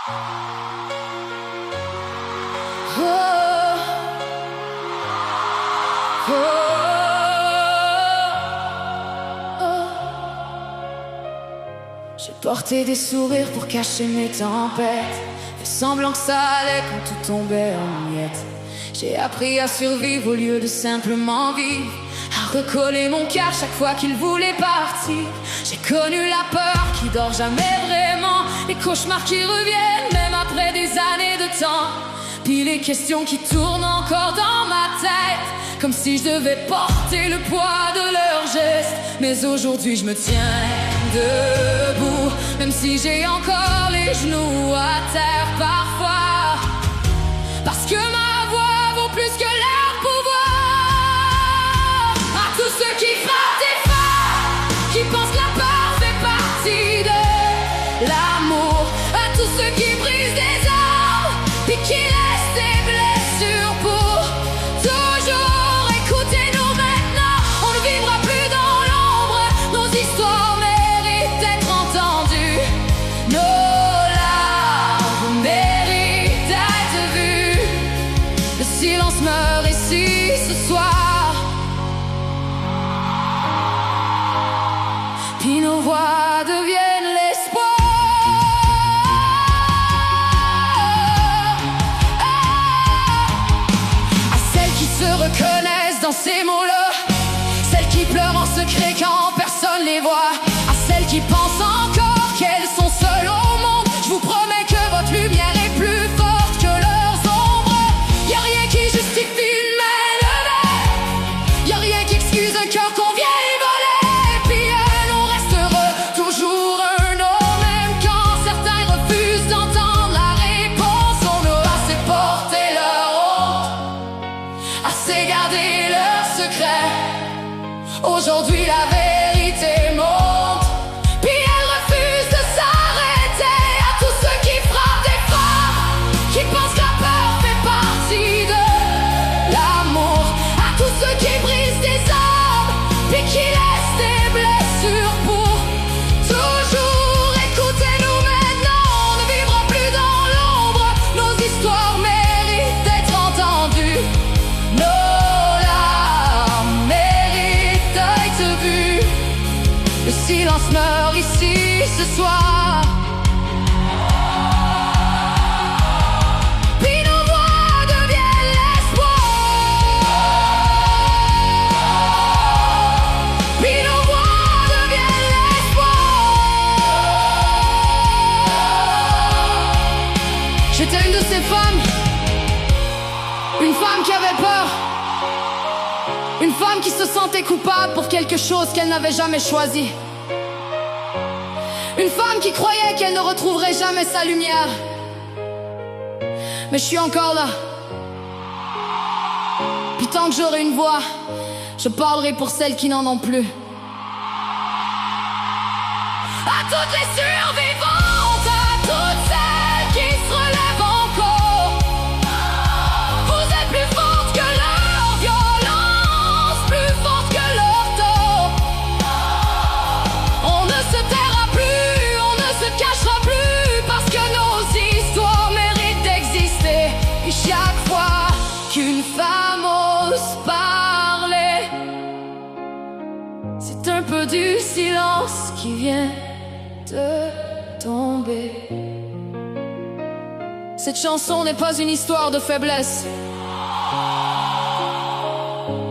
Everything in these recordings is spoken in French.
Oh, oh, oh. J'ai porté des sourires pour cacher mes tempêtes, fait semblant que ça allait quand tout tombait en miettes. J'ai appris à survivre au lieu de simplement vivre, à recoller mon cœur chaque fois qu'il voulait partir. J'ai connu la peur qui dort jamais vraiment, les cauchemars qui reviennent même après des années de temps, puis les questions qui tournent encore dans ma tête, comme si je devais porter le poids de leurs gestes. Mais aujourd'hui je me tiens debout, même si j'ai encore les genoux à terre parfois, parce que ma voix vaut plus que leur pouvoir. À tous ceux qui frappent des femmes, qui pensent que la peur fait partie de l'amour, à tous ceux qui brisent des armes, puis qui laissent des blessures pour toujours. Écoutez-nous maintenant, on ne vivra plus dans l'ombre, nos histoires méritent d'être entendues, nos larmes méritent d'être vues. Le silence meurt ici ce soir, puis nos voix deviennent l'espoir. À celles qui se reconnaissent dans ces mots-là, celles qui pleurent en secret quand personne les voit, à celles qui pensent encore qu'elles sont seules au monde, je vous promets que votre lumière est plus forte que leurs ombres. Y'a rien qui justifie une main levée, y'a rien qui excuse un cœur qu'on vient voler, puis on reste heureux, toujours un non, même quand certains refusent d'entendre la réponse. On a assez porté leur honte, assez gardé leur secret. Aujourd'hui la vérité monte, puis elle refuse de s'arrêter. À tous ceux qui frappent des femmes, qui pensent que la peur fait partie de l'amour, à tous ceux qui brisent des âmes, puis qui laissent des blessures pour toujours. Écoutez-nous maintenant, on ne vivra plus dans l'ombre, nos histoires méritent d'être entendues, nos larmes méritent d'être vues. Le silence meurt ici ce soir, puis nos voix deviennent l'espoir, puis nos voix deviennent l'espoir. J'étais une de ces femmes, une femme qui avait peur, une femme qui se sentait coupable pour quelque chose qu'elle n'avait jamais choisi, une femme qui croyait qu'elle ne retrouverait jamais sa lumière. Mais je suis encore là, puis tant que j'aurai une voix, je parlerai pour celles qui n'en ont plus. À toutes les survivantes, à toutes celles qui se relèvent encore, vous êtes plus fortes que leur violence, plus fortes que leur tort. On ne se taira plus, on ne se cachera plus, parce que nos histoires méritent d'exister. Et chaque fois qu'une femme ose parler, c'est un peu du silence qui vient de tomber. Cette chanson n'est pas une histoire de faiblesse,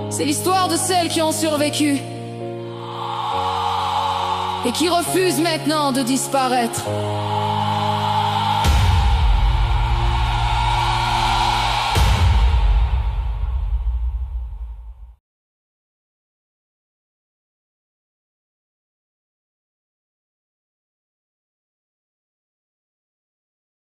c'est l'histoire de celles qui ont survécu et qui refusent maintenant de disparaître.